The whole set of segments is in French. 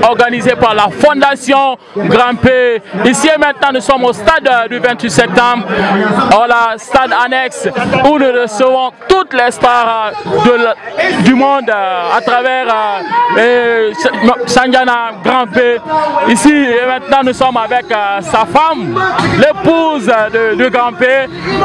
organisé par la Fondation Grand P. Ici et maintenant, nous sommes au stade du 28 septembre, voilà, stade annexe où nous recevons toutes les stars du monde à travers Sandiana Grand P. Ici et maintenant, nous sommes avec sa femme, l'épouse de Grand P,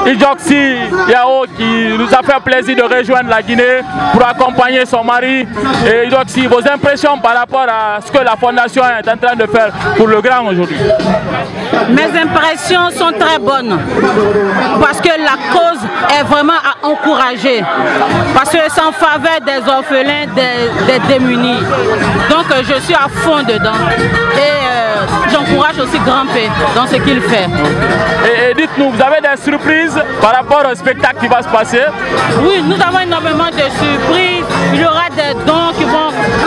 Idjoxy Yao, qui nous a fait plaisir de rejoindre la Guinée pour accompagner son mari. Et Idjoxy, vos impressions par rapport à ce que la Fondation est en train de faire pour le grand aujourd'hui? Mes impressions sont très bonnes parce que la cause est vraiment à encourager, parce que c'est en faveur des orphelins, des démunis. Donc je suis à fond dedans et j'encourage aussi Grand P dans ce qu'il fait. Et dites-nous, vous avez des surprises par rapport au spectacle qui va se passer? Oui, nous avons énormément de surprises. Il y aura des dons qui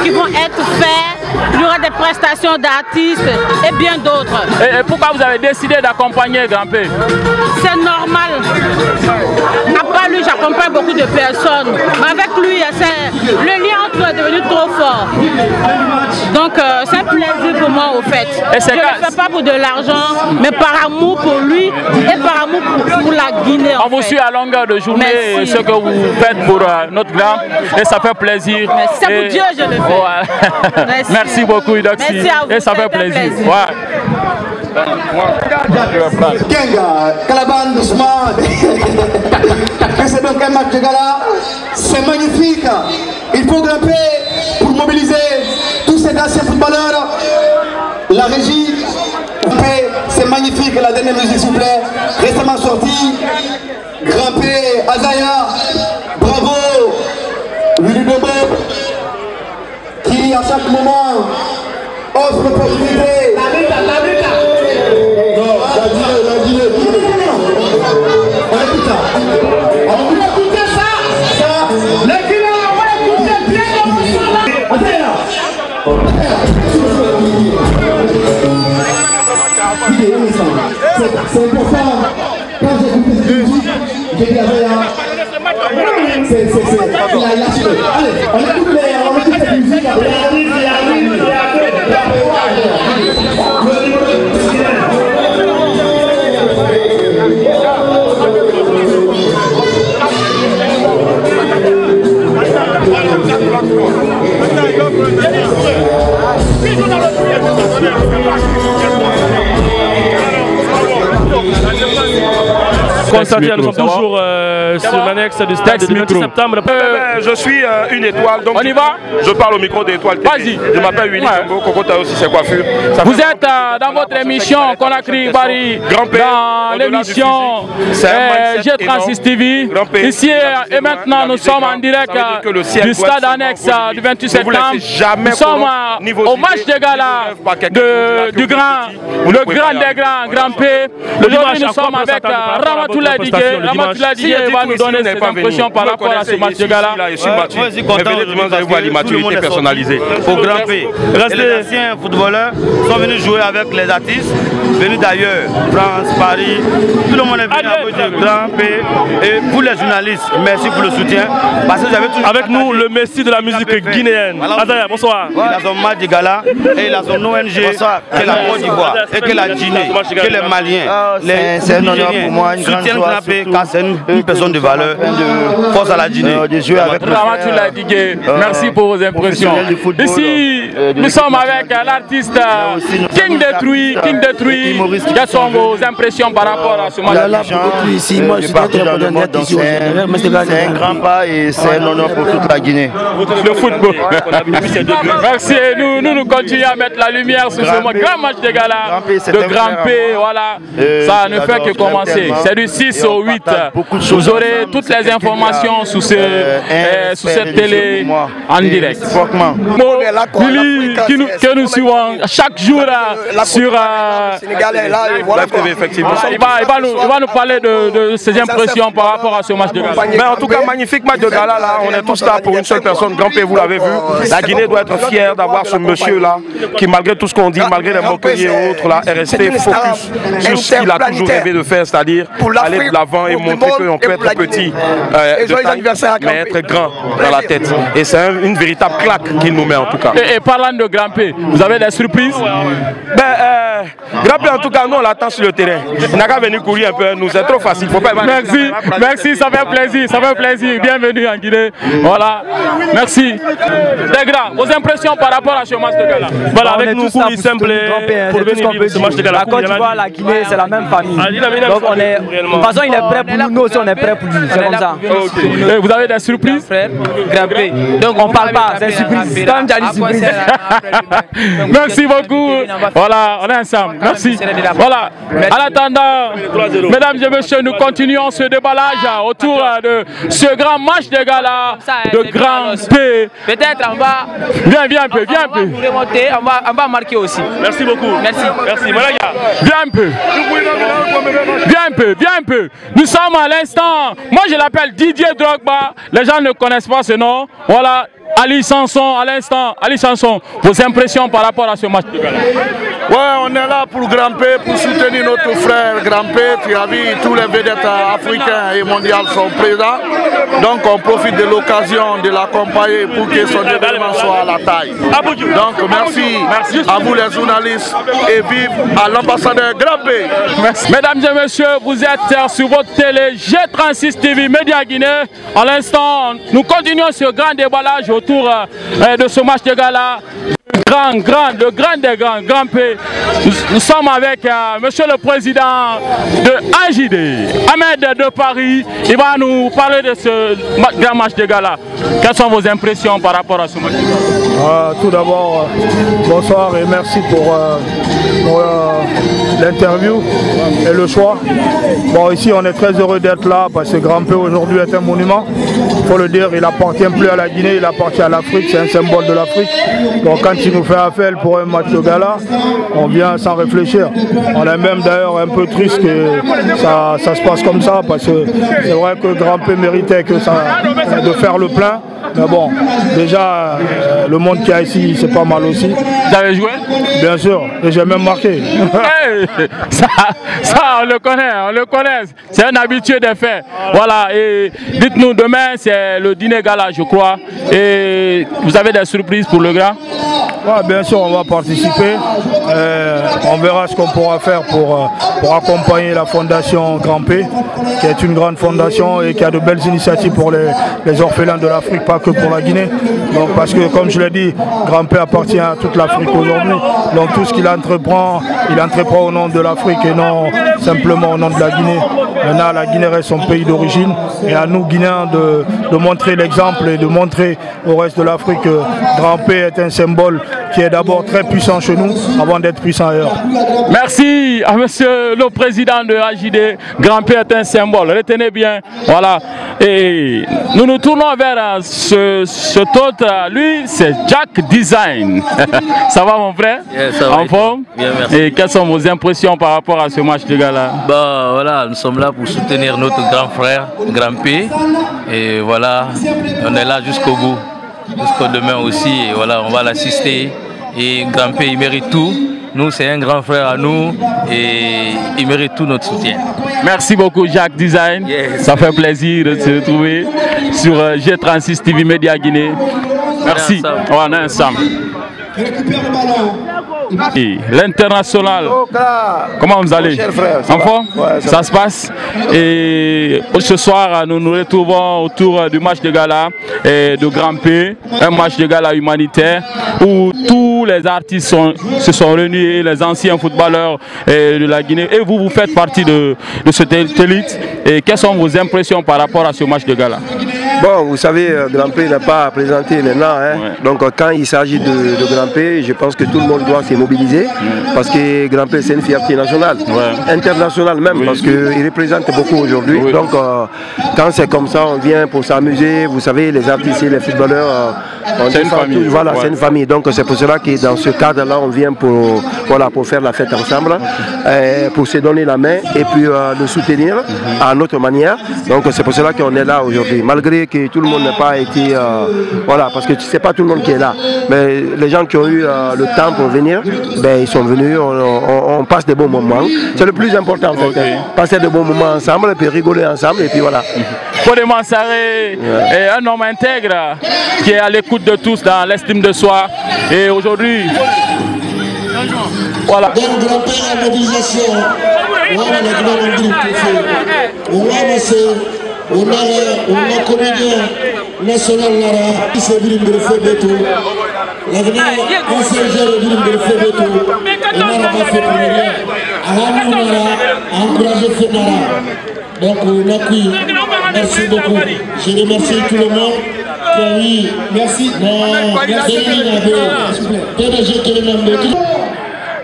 vont être faits. Il y aura des prestations d'artistes et bien d'autres. Et pourquoi vous avez décidé d'accompagner Grand P? C'est normal. Après lui, j'accompagne beaucoup de personnes. Mais avec lui, le lien entre nous est devenu trop fort. Donc c'est un plaisir pour moi au fait. Je ne le fais pas pour de l'argent, mais par amour pour lui et par amour pour la Guinée. On vous suit à longueur de journée. Merci. Ce que vous faites pour notre grand, et ça fait plaisir. C'est pour Dieu que je le fais. Ouais. Merci. Merci beaucoup Idjoxy. Merci à vous. Et ça fait plaisir. Ouais. Kenga, Calaban, doucement. C'est donc un match de gala. C'est magnifique. Il faut grimper pour mobiliser tous ces anciens footballeurs. La régie, c'est magnifique. La dernière musique, s'il vous plaît. Récemment sortie. Grimper, Azaya. Bravo. Willy Debé. Qui à chaque moment offre l'opportunité. Non, la Guinée. On écoute ça. On va écouter ça. Les Guinéens, on va écouter bien comme ça. C'est important. Quand j'ai écouté cette musique, j'ai dit allez, on écoute cette musique. Constantin, nous sommes toujours sur l'annexe du stade du 28 septembre. Je suis une étoile, donc on y va. Je parle au micro d'Étoile TV. Vas-y. Je m'appelle Willy Combo, Kokota aussi ses coiffures. Vous êtes dans votre émission Conakry Bari, dans l'émission G36 TV. Ici et maintenant, nous sommes en direct du stade annexe du 28 septembre. Nous sommes au match de gala du grand, le grand des grands, Grand P. Aujourd'hui, nous sommes avec Ramatoulaye Didier. Ramatoulaye Didier va nous donner ses impressions par rapport à ce match de gala. Je suis battu. Venez dimanche, vous à l'immaturité personnalisée. Au Grand P. Les anciens footballeurs sont venus jouer avec les artistes, venus d'ailleurs, France, Paris. Tout le monde est venu à cause du Grand P. Et pour les journalistes, merci pour le soutien. Parce que vous avez toujours avec nous le messie de la musique guinéenne. Azaya, bonsoir. Il a son match de gala et il a son ONG qui est la Côte d'Ivoire et que la Guinée, que les Maliens, les Nigériens soutiennent Grand P car c'est une personne de valeur, force à la Guinée. Ramatoulaye Didier, merci pour vos impressions. Ici, nous sommes avec l'artiste King Détruit. Quelles sont vos impressions par rapport à ce match? C'est un grand pas et c'est un honneur pour toute la Guinée. Le football. Merci. Et nous continuons à mettre la lumière sur ce grand match de gala de Grand P. Voilà. Ça ne fait que commencer. C'est du 6 au 8. Vous aurez toutes les informations sous cette télé en direct. Willy, que nous suivons chaque jour sur Live TV, effectivement. Il va nous parler de ses impressions par rapport à ce match de gala. Mais en tout cas, magnifique match de gala là. On est tous là pour une seule personne. Grand P, vous l'avez vu. La Guinée doit être fière d'avoir ce monsieur là qui, malgré tout ce qu'on dit, malgré les moqueries et autres, là, est resté focus sur ce qu'il a toujours rêvé de faire, c'est-à-dire aller aller de l'avant et montrer qu'on peut être petit, mais être grand dans la tête. Et c'est une véritable claque qu'il nous met en tout cas. Et parlant de Grampé, vous avez des surprises? Grampé en tout cas, nous on l'attend sur le terrain. Il n'a qu'à venir courir un peu, nous c'est trop facile. Faut pas merci, ça fait plaisir, bienvenue en Guinée. Voilà, merci. Les grands, vos impressions par rapport à ce match de gala? Voilà, avec nous, courir simple pour venir vivre ce match de gala. La Côte d'Ivoire, la Guinée, c'est la même famille. Donc on est, de toute façon, il est prêt pour nous, nous aussi on est prêt pour lui, c'est comme ça. Et vous avez des surprises? Grampé. Donc on parle pas, c'est surprise. Comme tu as dit, surprise. Merci beaucoup. Voilà, on est ensemble. Merci. Voilà. En attendant, mesdames et messieurs, nous continuons ce déballage autour de ce grand match de gala de Grand P. Peut-être on va. Viens un peu. Remonter, on va marquer aussi. Merci beaucoup. Merci, Malaga. Viens un peu. Nous sommes à l'instant. Moi, je l'appelle Didier Drogba. Les gens ne connaissent pas ce nom. Voilà. Ali Sanson, à l'instant. Ali Sanson, vos impressions par rapport à ce match de gala? Ouais, on est là pour grimper, pour soutenir notre frère grimper. Tu as vu, tous les vedettes africains et mondiales sont présents. Donc on profite de l'occasion de l'accompagner pour que son événement soit à la taille. Donc merci à vous les journalistes et vive à l'ambassadeur Grampé. Mesdames et messieurs, vous êtes sur votre télé G36 TV Média Guinée. À l'instant, nous continuons ce grand déballage autour de ce match de gala. Le grand des grands, Grand P. Nous sommes avec monsieur le président de AJD, Ahmed de Paris. Il va nous parler de ce grand match de gala. Quelles sont vos impressions par rapport à ce match? Tout d'abord, bonsoir et merci pour l'interview et le choix. Bon, ici on est très heureux d'être là parce que Grand P aujourd'hui est un monument. Il faut le dire, il appartient plus à la Guinée, il appartient à l'Afrique, c'est un symbole de l'Afrique. Donc quand il nous fait appel pour un match de gala, on vient sans réfléchir. On est même d'ailleurs un peu triste que ça se passe comme ça parce que c'est vrai que Grand P méritait de faire le plein. Mais bon, déjà, le monde qu'il y a ici, c'est pas mal aussi. Vous avez joué? Bien sûr, et j'ai même marqué. Hey, ça, on le connaît. C'est un habitué des faits. Voilà, et dites-nous, demain, c'est le dîner gala, je crois. Et vous avez des surprises pour le grand? Ouais, bien sûr, on va participer. On verra ce qu'on pourra faire pour accompagner la fondation Grand P, qui est une grande fondation et qui a de belles initiatives pour les orphelins de l'Afrique, pas que pour la Guinée. Donc, parce que, comme je l'ai dit, Grand P appartient à toute l'Afrique aujourd'hui. Donc tout ce qu'il entreprend, il entreprend au nom de l'Afrique et non simplement au nom de la Guinée. Maintenant, la Guinée reste son pays d'origine et à nous, Guinéens, de montrer l'exemple et de montrer au reste de l'Afrique que Grand P est un symbole qui est d'abord très puissant chez nous avant d'être puissant ailleurs. Merci à monsieur le président de AJD. Grand P est un symbole, retenez bien. Voilà. Et nous nous tournons vers cet autre, lui c'est Jack Design. Ça va mon frère? Yeah, ça va. En forme? Bien, merci. Et quelles sont vos impressions par rapport à ce match de gala? Bah voilà, nous sommes là pour soutenir notre grand frère, Grand P. Et voilà, on est là jusqu'au bout, jusqu'au demain aussi. Et voilà, on va l'assister. Et Grand P, il mérite tout. Nous, c'est un grand frère à nous et il mérite tout notre soutien. Merci beaucoup, Jack Design. Yes. Ça fait plaisir de se retrouver sur G36 TV Média Guinée. Merci. On est ensemble. L'international, comment vous allez? En forme? Ça se passe. Et ce soir, nous nous retrouvons autour du match de gala de Grand P, un match de gala humanitaire où tous les artistes se sont réunis, les anciens footballeurs de la Guinée. Et vous faites partie de cette élite. Et quelles sont vos impressions par rapport à ce match de gala? Bon, vous savez, Grand P n'est pas présenté maintenant. Hein. Ouais. Donc quand il s'agit de Grand P, je pense que tout le monde doit se mobiliser. Parce que Grand P, c'est une fierté nationale, internationale même, parce qu'il représente beaucoup aujourd'hui. Donc quand c'est comme ça, on vient pour s'amuser. Vous savez, les artistes et les footballeurs C'est une famille. Voilà, c'est une famille. Donc c'est pour cela que dans ce cadre-là, on vient pour, voilà, pour faire la fête ensemble, pour se donner la main et puis le soutenir à notre manière. Donc c'est pour cela qu'on est là aujourd'hui. Malgré que tout le monde n'a pas été... voilà, parce que c'est pas tout le monde qui est là. Mais les gens qui ont eu le temps pour venir, ben, ils sont venus, on passe des bons moments. C'est le plus important en fait. Passer de bons moments ensemble et puis rigoler ensemble et puis voilà. Fodé Mansaré est un homme intègre qui est à l'écoute de tous dans l'estime de soi. Et aujourd'hui, voilà. Dans le grand-père à mobilisation, on a comédien national Lara, qui s'est venu de faire des tours. L'avenir, on s'est géré de faire des tours. On a fait pour rien. On a encouragé Fenara. Donc, on a pris. Merci beaucoup. Je remercie tout le monde. Oui, merci.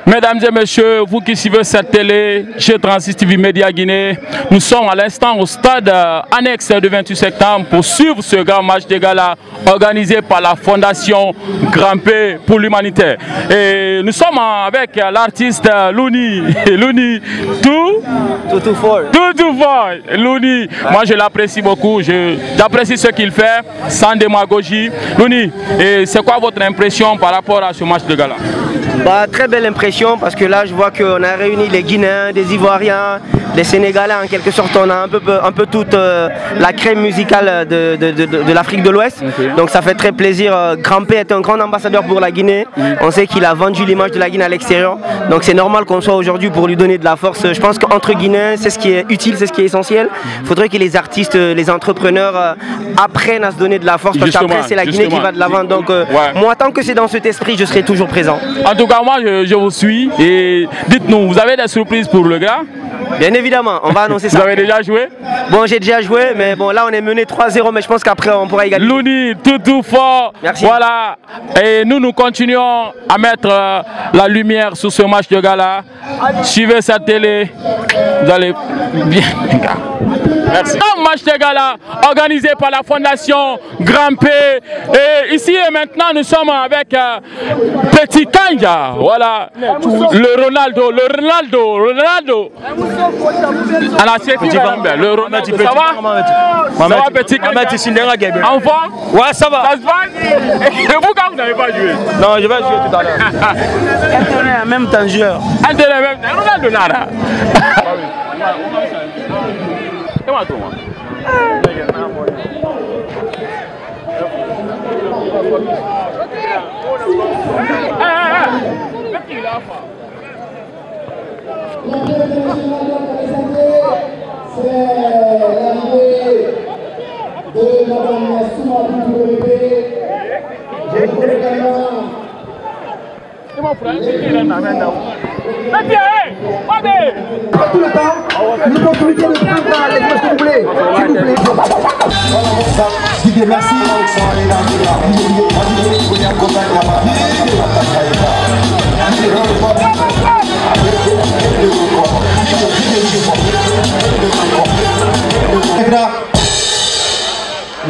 Mesdames et messieurs, vous qui suivez cette télé, G36 TV Média Guinée, nous sommes à l'instant au stade annexe du 28 septembre pour suivre ce grand match de gala organisé par la Fondation Grand P pour l'humanité. Et nous sommes avec l'artiste Louni. Louni, tout fort. Louni, moi je l'apprécie beaucoup, j'apprécie ce qu'il fait sans démagogie. Louni, c'est quoi votre impression par rapport à ce match de gala? Bah, très belle impression parce que là je vois qu'on a réuni les Guinéens, des Ivoiriens, les Sénégalais en quelque sorte. On a un peu toute la crème musicale de l'Afrique de l'Ouest. Donc ça fait très plaisir. Grand P est un grand ambassadeur pour la Guinée. On sait qu'il a vendu l'image de la Guinée à l'extérieur. Donc c'est normal qu'on soit aujourd'hui pour lui donner de la force. Je pense qu'entre Guinéens c'est ce qui est utile, c'est ce qui est essentiel. Il faudrait que les artistes, les entrepreneurs apprennent à se donner de la force parce qu'après c'est la Guinée qui va de l'avant. Donc moi tant que c'est dans cet esprit je serai toujours présent. En tout cas moi je vous suis et dites-nous, vous avez des surprises pour le gars? Bien évidemment, on va annoncer ça. Vous avez déjà joué? Bon, j'ai déjà joué, mais bon, là on est mené 3-0, mais je pense qu'après on pourra égaliser. Louni, tout fort. Merci. Voilà, et nous continuons à mettre la lumière sur ce match de gala. Suivez cette télé, vous allez bien. Merci. Un match de gala organisé par la Fondation Grand P. Et ici et maintenant, nous sommes avec Petit Kanja. Voilà, le Ronaldo. Le Ronaldo, ça va? Ça va, Petit Kanja? En forme? Ouais, ça va. Ça se passe? Et vous, quand vous n'avez pas joué? Non, je vais jouer tout à l'heure. Internet en même temps, joueur. Internet en même temps. Ronaldo, nada. Tout le temps, l'opportunité de prendre les choses que vous voulez. S'il vous plaît. Merci.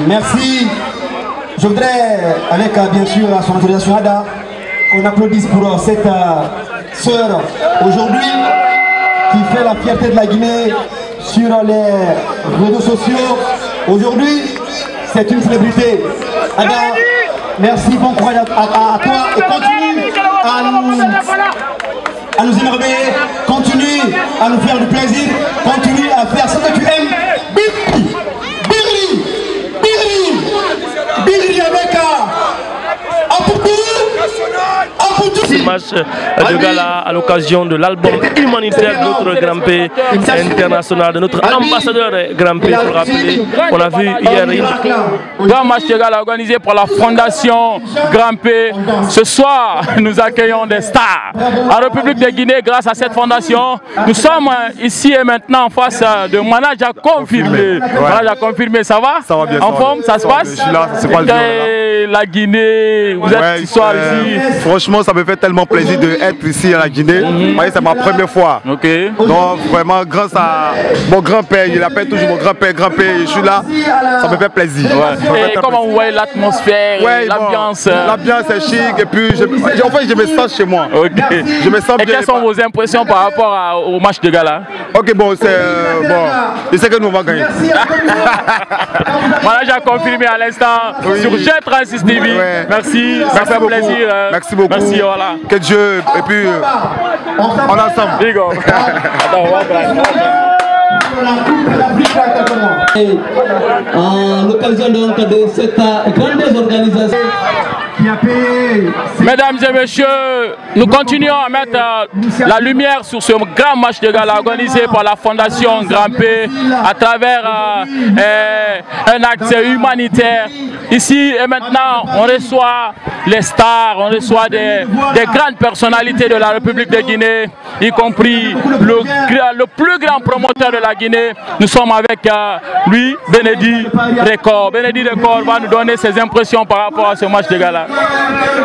Merci. Je voudrais, avec bien sûr son autorisation Ada, qu'on applaudisse pour cette sœur aujourd'hui qui fait la fierté de la Guinée sur les réseaux sociaux. Aujourd'hui, c'est une célébrité. Ada, merci, bon courage à toi et continue à nous émerveiller, continue à nous faire du plaisir, continue à faire ce que tu aimes. Birri avec Ce match de gala à l'occasion de l'album humanitaire de notre Grand P international, de notre ambassadeur Grand P, pour rappeler. On a vu hier un grand match de gala organisé par la Fondation Grand P. Ce soir, nous accueillons des stars. En République de Guinée, grâce à cette fondation, nous sommes ici et maintenant en face de manager confirmé. Manager confirmé, ça va? Ça va bien. En forme, ça se passe? Je suis là, c'est pas le jour, là. La Guinée, vous êtes ce soir ici. Franchement, ça me fait tellement tellement plaisir d'être ici à la Guinée. C'est ma première fois. Donc vraiment grâce à mon grand-père, il appelle toujours mon grand-père, je suis là, ça me fait plaisir. Et comment vous voyez l'atmosphère, l'ambiance? L'ambiance est chic et puis en fait je me sens chez moi. Je me sens bien. Et quelles sont vos impressions par rapport au match de gala? Ok, bon, je sais que nous on va gagner. Voilà, j'ai confirmé à l'instant sur G36 TV. Merci, ça fait plaisir. Merci beaucoup. Merci, voilà. Que Dieu, et puis on est ensemble. Bigo. En l'occasion donc de cette grande organisation qui a payé. Mesdames et messieurs, nous continuons à mettre la lumière sur ce grand match de gala organisé par la Fondation Grand P à travers un acte humanitaire. Ici et maintenant, on reçoit les stars, on reçoit des grandes personnalités de la République de Guinée, y compris le plus grand promoteur de la Guinée. Nous sommes avec lui, Benedi Record. Benedi Record va nous donner ses impressions par rapport à ce match de gala.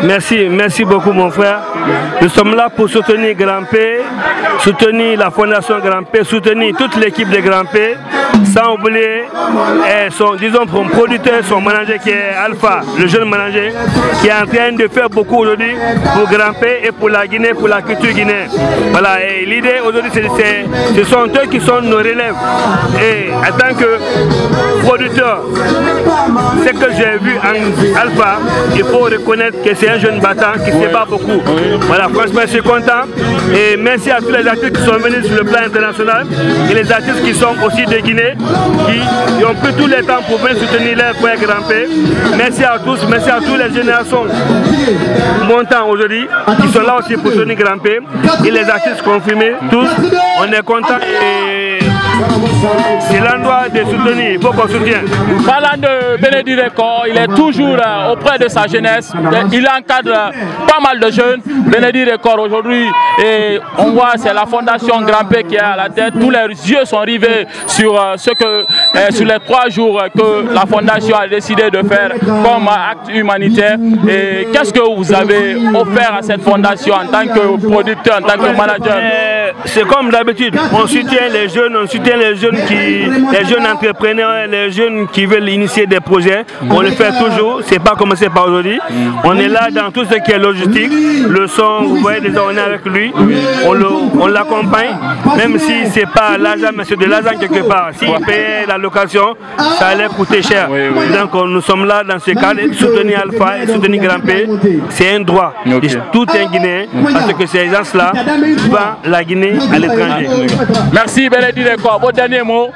Merci beaucoup mon frère. Nous sommes là pour soutenir Grand P, soutenir la Fondation Grand P, soutenir toute l'équipe de Grand P, sans oublier son producteur, son manager qui est Alpha, le jeune manager, qui est en train de faire beaucoup aujourd'hui pour Grand P et pour la Guinée, pour la culture guinéenne. Voilà, et l'idée aujourd'hui, ce sont eux qui sont nos relèves. Et en tant que producteur, ce que j'ai vu en Alpha, il faut reconnaître que c'est un jeune battant qui se bat beaucoup. Voilà, franchement, je suis content. Et merci à tous les artistes qui sont venus sur le plan international et les artistes qui sont aussi de Guinée, qui ont pris tout le temps pour venir soutenir leur frère Grand P. Merci à tous, merci à toutes les générations montant aujourd'hui qui sont là aussi pour soutenir Grand P. Et les artistes confirmés, tous, on est contents et c'est l'endroit de soutenir, il faut qu'on soutienne. Parlant de Benedi Record, il est toujours auprès de sa jeunesse, il encadre pas mal de jeunes. Benedi Record aujourd'hui, et on voit c'est la Fondation Grand P qui est à la tête, tous les yeux sont rivés sur sur les 3 jours que la Fondation a décidé de faire comme acte humanitaire. Et qu'est-ce que vous avez offert à cette fondation en tant que producteur, en tant que manager? C'est comme d'habitude, on soutient les jeunes, on soutient les jeunes entrepreneurs, les jeunes qui veulent initier des projets. On le fait toujours, c'est pas commencé par aujourd'hui. On est là dans tout ce qui est logistique, le son, vous voyez déjà on est avec lui, on l'accompagne, même si c'est pas l'argent, mais c'est de l'argent quelque part. S'il payait la location, ça allait coûter cher. Donc nous sommes là dans ce cadre, soutenir Alpha et soutenir Grand P, c'est un droit de tout un Guinéen, parce que ces gens-là vendent la Guinée à l'étranger. Merci Benedi Record, vos derniers mots.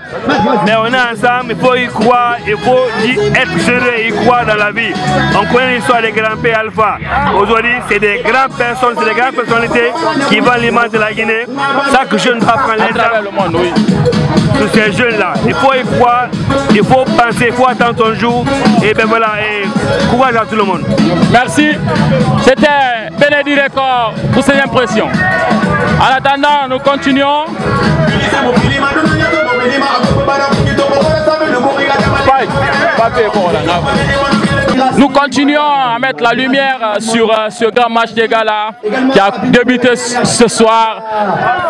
Mais on est ensemble, il faut y croire, il faut être sérieux, y croire dans la vie. On connaît l'histoire des Grand P Alpha. Aujourd'hui, c'est des grandes personnes, c'est des grandes personnalités qui vendent l'image de la Guinée. Chaque jeune doit prendre l'exemple sur ces jeunes-là. Il faut y croire, il faut penser, il faut attendre ton jour. Et bien voilà, et courage à tout le monde. Merci. C'était Benedi Record pour ses impressions. En attendant, nous continuons. Nous continuons à mettre la lumière sur ce grand match de gala qui a débuté ce soir.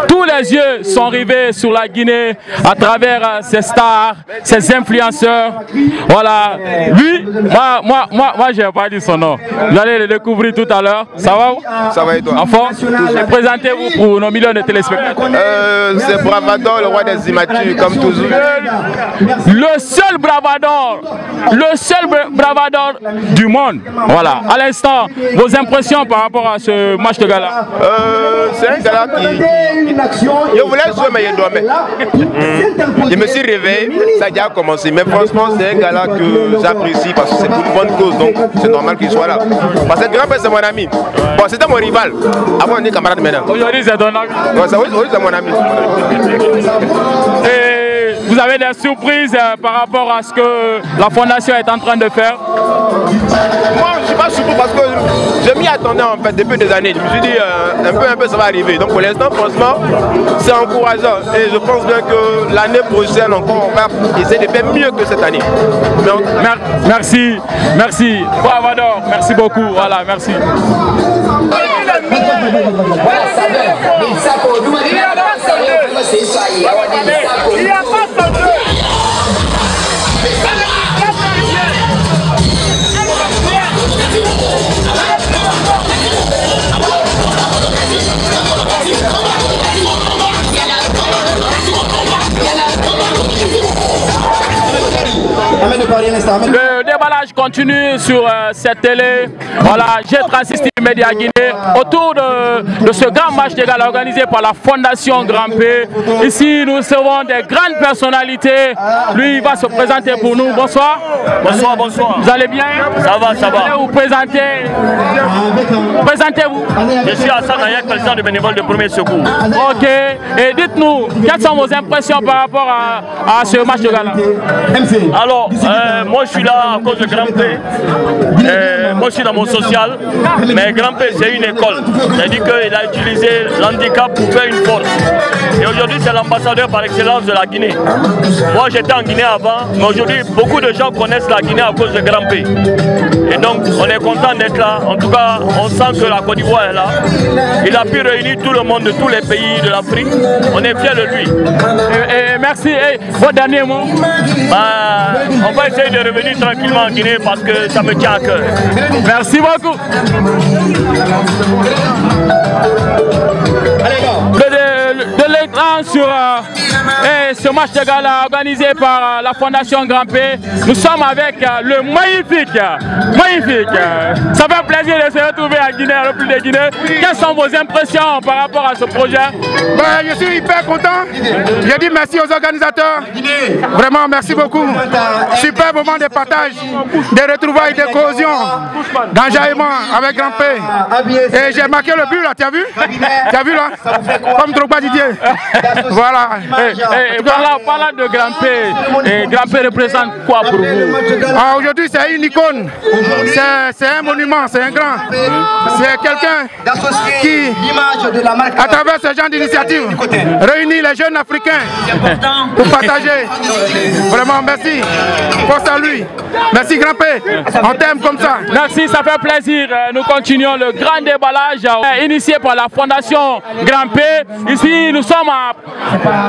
Tous les yeux sont rivés sur la Guinée à travers ses stars, ses influenceurs. Voilà. Lui, moi je n'ai pas dit son nom. Vous allez le découvrir tout à l'heure. Ça va? Ça va et toi? Enfin, présentez-vous pour nos millions de téléspectateurs. C'est Bravador, le roi des immatures, comme toujours. Le seul Bravador du monde. Voilà. À l'instant, vos impressions par rapport à ce match de gala? C'est un gala qui... Je voulais jouer, mais je dormais. Je me suis réveillé, ça a déjà commencé. Mais franchement, c'est un gala que j'apprécie parce que c'est pour une bonne cause. Donc, c'est normal qu'il soit là. Parce que Grand P, c'est mon ami. Bon, c'était mon rival. Avant, on est camarade maintenant. Aujourd'hui, c'est ton ami. Aujourd'hui, c'est mon ami. Et vous avez des surprises par rapport à ce que la Fondation est en train de faire? Moi, je ne suis pas surpris parce que je m'y attendais en fait depuis des années. Je me suis dit un peu ça va arriver. Donc pour l'instant, franchement, c'est encourageant. Et je pense bien que l'année prochaine encore, on va essayer de faire mieux que cette année. Merci. Bravador, merci beaucoup. Voilà, merci. Le déballage continue sur cette télé. Voilà, G36 TV Média Guinée autour de ce grand match de gala organisé par la Fondation Grand P. Ici, nous recevons des grandes personnalités. Lui, il va se présenter pour nous. Bonsoir. Bonsoir, bonsoir. Vous allez bien? Ça va, ça va. Vous allez vous présenter. Présentez-vous. Je suis Hassan Ayak, président du bénévole de premier secours. Ok. Et dites-nous, quelles sont vos impressions par rapport à ce match de gala? Alors, moi je suis là à cause de Grand P. Moi je suis dans mon social, mais Grand P c'est une école. C'est-à-dire qu'il a utilisé l'handicap pour faire une force. Et aujourd'hui c'est l'ambassadeur par excellence de la Guinée. Moi j'étais en Guinée avant, mais aujourd'hui beaucoup de gens connaissent la Guinée à cause de Grand P. Et donc on est content d'être là. En tout cas, on sent que la Côte d'Ivoire est là. Il a pu réunir tout le monde de tous les pays de l'Afrique. On est fiers de lui. Et merci. Et votre dernier mot? On va essayer de revenir tranquillement en Guinée parce que ça me tient à cœur. Merci beaucoup. De l'écran sur ce match de gala organisé par la Fondation Grand P, nous sommes avec le magnifique. Ça fait plaisir de se retrouver à Guinée, à la République de Guinée. Quelles sont vos impressions par rapport à ce projet? Je suis hyper content. Je dis merci aux organisateurs. Vraiment, merci beaucoup. Super moment de partage, de retrouvailles, de cohésion, d'enjaillement avec Grand P. Et j'ai marqué le but là, tu as vu? Tu as vu là? Comme Drogba Didier. Voilà. Parlant de Grand P, Grand P représente quoi pour vous? Aujourd'hui, c'est une icône. C'est un monument, c'est un grand. C'est quelqu'un qui, à travers ce genre d'initiative, réunit les jeunes Africains pour partager. Vraiment, merci. Force à lui. Merci Grand P. On t'aime comme ça. Merci, ça fait plaisir. Nous continuons le grand déballage initié par la Fondation Grand P. Ici, nous sommes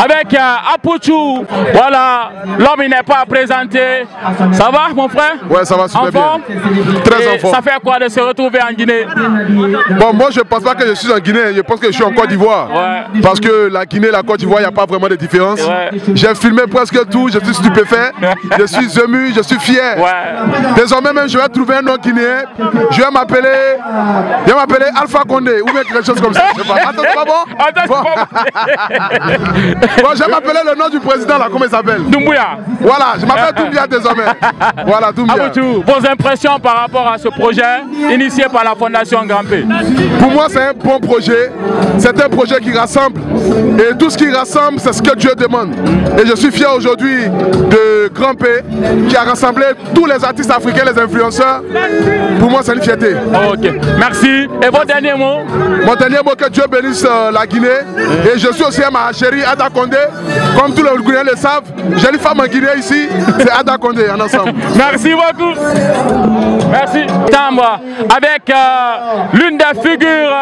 avec Apouchou. Voilà, l'homme il n'est pas présenté. Ça va, mon frère? Ouais, ça va super bien. Très en forme. Ça fait quoi de se retrouver en Guinée? Bon, moi je ne pense pas que je suis en Guinée, je pense que je suis en Côte d'Ivoire. Ouais. Parce que la Guinée et la Côte d'Ivoire, il n'y a pas vraiment de différence. Ouais. J'ai filmé presque tout, je suis stupéfait, je suis ému, je suis fier. Ouais. Désormais même, je vais trouver un nom guinéen, je vais m'appeler Alpha Condé ou bien quelque chose comme ça. Je sais pas. Attends, c'est pas bon? Bon, je vais m'appeler le nom du président là, comment il s'appelle? Doumbouya. Voilà, je m'appelle Doumbouya désormais. Voilà, Doumbouya. Aboutou, vos impressions par rapport à ce projet initié par la Fondation Grand P? Pour moi, c'est un bon projet. C'est un projet qui rassemble. Et tout ce qui rassemble, c'est ce que Dieu demande. Et je suis fier aujourd'hui de Grand P qui a rassemblé tous les artistes africains, les influenceurs. Pour moi, c'est une fierté. Ok, merci. Et votre dernier mot? Mon dernier mot, que Dieu bénisse la Guinée. Et je suis aussi à ma chérie Ada Condé. Comme tous les Guinéens le savent, j'ai une femme en Guinée ici, c'est Ada Condé en ensemble. Merci beaucoup. Merci. Tamba, avec l'une des figures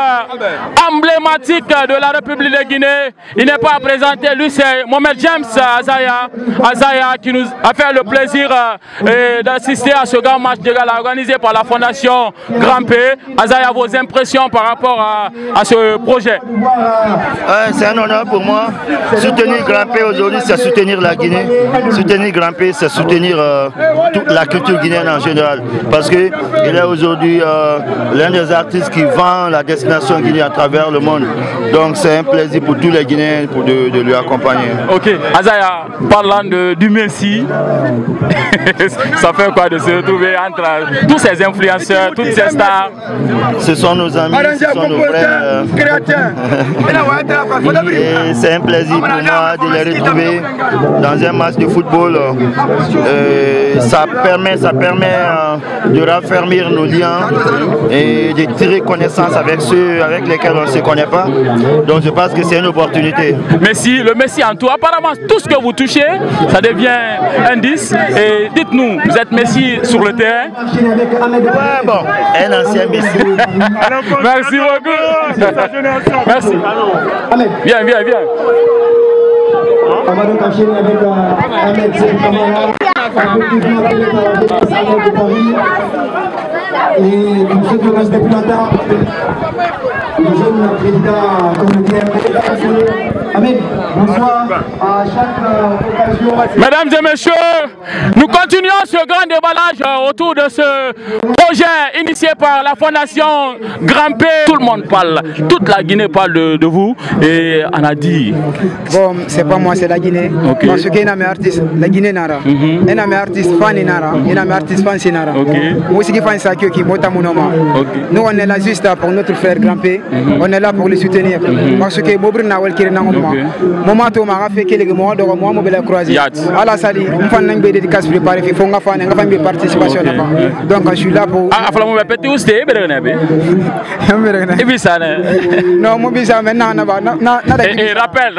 emblématiques de la République de Guinée. Il n'est pas présenté, lui c'est Mohamed James Azaya qui nous a fait le plaisir d'assister à ce grand match de gala organisé par la Fondation Grand P. Azaya, vos impressions par rapport à ce projet? C'est un honneur pour moi. Soutenir Grand P aujourd'hui, c'est soutenir la Guinée. Soutenir Grand P, c'est soutenir toute la culture guinéenne en général. Parce qu'il est aujourd'hui l'un des artistes qui vend la destination Guinée à travers le monde. Donc c'est un plaisir pour tous les Guinéens de lui accompagner. Ok, Azaya, parlant du Messi, ça fait quoi de se retrouver entre tous ces influenceurs, toutes ces stars? Ce sont nos amis, ce sont nos frères. Et c'est un plaisir pour moi de les retrouver dans un match de football. Ça permet de raffermir nos liens et de tirer connaissance avec ceux avec lesquels on ne se connaît pas. Donc je pense que c'est une une opportunité. Messi, le Messi en tout. Apparemment, tout ce que vous touchez, ça devient un 10. Et dites-nous, vous êtes Messi sur le terrain? Ouais, bon, un ancien Messi. Merci beaucoup. Merci. Viens, viens, viens. On va donc enchaîner avec Ahmed Kamara, et pour ceux qui restent depuis longtemps, le jeune président communautaire. Ahmed, bonsoir. À chaque occasion. Mesdames et messieurs, nous continuons ce grand déballage autour de ce projet initié par la Fondation Grand P. Tout le monde parle, toute la Guinée parle de vous et on a dit. Bon, c'est pas moi, c'est la Guinée. Okay. Parce qu'il y a un artiste, la Guinée nara. Il y a un artiste fan nara, il y a un artiste fan nara. Moi aussi qui fan ça qui mota mon nom. Nous on est là juste pour notre frère Grand P. On est là pour le soutenir. Parce que Bobri Nawel qui est dans moi. Moment où m'a fait que les mois de moi mobile croisé. À la salle, on fait une dédicace préparée. Il faut qu'on fasse une participation là-bas. Donc je suis là pour. Ah, il faut me répéter où c'était, et puis ça, non, moi bizarre maintenant. Et rappelle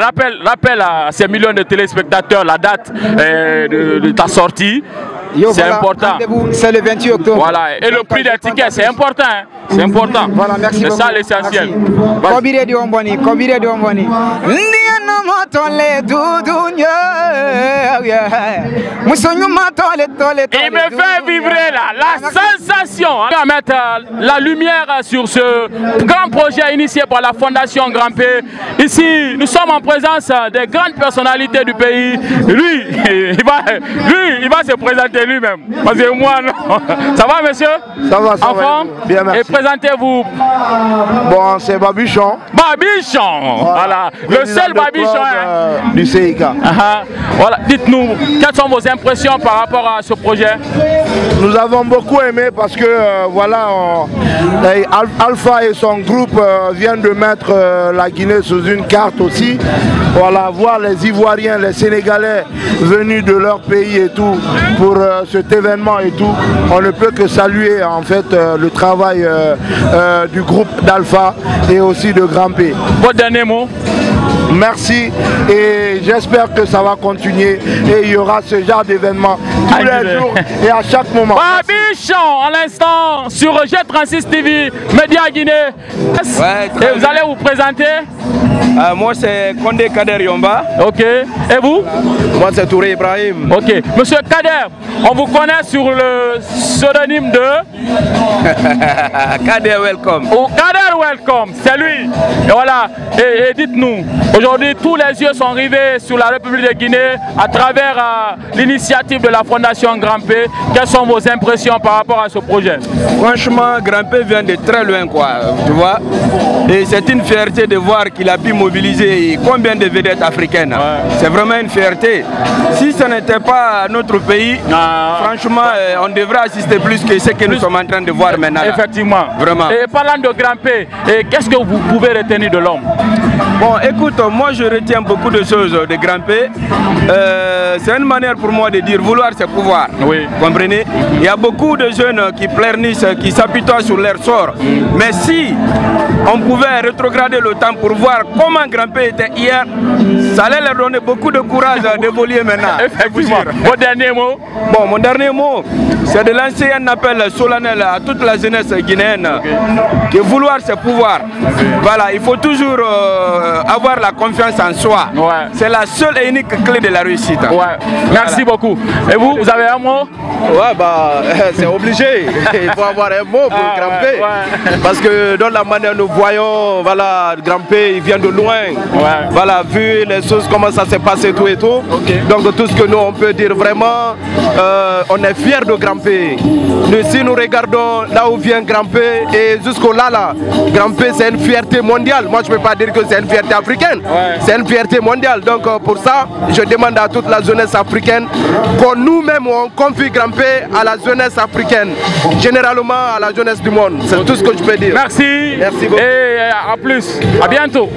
à ces millions de téléspectateurs la date de ta sortie. C'est important. C'est le 28 octobre. Voilà. Et le prix des tickets, c'est important. Hein. C'est important. Voilà, merci. C'est ça l'essentiel. Il me fait vibrer là, la sensation. On va mettre la lumière sur ce grand projet initié par la Fondation Grand P. Ici, nous sommes en présence des grandes personnalités du pays. Lui, il va se présenter lui-même. Parce que moi, non. Ça va, monsieur? Ça va, ça va. Bien, merci. Et présentez-vous. Bon, c'est Babichon. Babichon, voilà. Le seul Babichon du CIK. Voilà. Dites-nous, quelles sont vos impressions par rapport à ce projet? Nous avons beaucoup aimé parce que voilà, Alpha et son groupe viennent de mettre la Guinée sous une carte aussi. Voilà, voir les Ivoiriens, les Sénégalais venus de leur pays et tout pour cet événement et tout. On ne peut que saluer en fait le travail du groupe d'Alpha et aussi de Grand P. Votre dernier mot? Merci et j'espère que ça va continuer et il y aura ce genre d'événement tous les jours et à chaque moment. Babichon à l'instant sur G36 TV, Média Guinée. Ouais, et vous allez vous présenter? Moi c'est Kondé Kader Yomba. Ok. Et vous? Moi c'est Touré Ibrahim. Ok. Monsieur Kader, on vous connaît sur le pseudonyme de Kader Welcome. Oh, Kader Welcome, c'est lui. Et voilà. Et dites-nous, aujourd'hui tous les yeux sont rivés sur la République de Guinée à travers l'initiative de la Fondation Grand P. Quelles sont vos impressions par rapport à ce projet? Franchement, Grand P vient de très loin, quoi. Tu vois. Et c'est une fierté de voir qu'il a pu mobiliser combien de vedettes africaines. Ouais. C'est vraiment une fierté. Si ce n'était pas notre pays, franchement, on devrait assister plus que ce que nous sommes en train de voir maintenant. Là. Effectivement. Vraiment. Et parlant de Grand P, qu'est-ce que vous pouvez retenir de l'homme? Bon, écoute, moi je retiens beaucoup de choses de Grand P. C'est une manière pour moi de dire vouloir c'est pouvoir. Oui. Comprenez? Il y a beaucoup de jeunes qui pleurnissent, qui s'apitoient sur leur sort. Mais si on pouvait rétrograder le temps pour voir comment Grand P était hier, ça allait leur donner beaucoup de courage d'évoluer maintenant. Effectivement. Mon dernier mot? Bon, mon dernier mot, c'est de lancer un appel solennel à toute la jeunesse guinéenne. Que vouloir c'est pouvoir. Voilà, il faut toujours avoir la confiance en soi. Ouais. C'est la seule et unique clé de la réussite. Ouais. Merci beaucoup. Et vous avez un mot? Ouais, bah, c'est obligé. Il faut avoir un mot pour Grand P. Ouais. Parce que dans la manière nous voyons, voilà, Grand P, il vient de loin. Ouais. Voilà, vu les choses, comment ça s'est passé, tout et tout. Okay. Donc tout ce que nous, on peut dire vraiment, on est fiers de Grand P. Si nous regardons là où vient Grand P et jusqu'au là, Grand P, c'est une fierté mondiale. Moi, je ne peux pas dire que c'est une fierté africaine. Ouais. C'est une fierté mondiale. Donc pour ça, je demande à toute la jeunesse africaine qu'on nous-mêmes, on confie Grand P à la jeunesse africaine. Généralement à la jeunesse du monde. C'est tout ce que je peux dire. Merci. Merci beaucoup. Et à plus. À bientôt.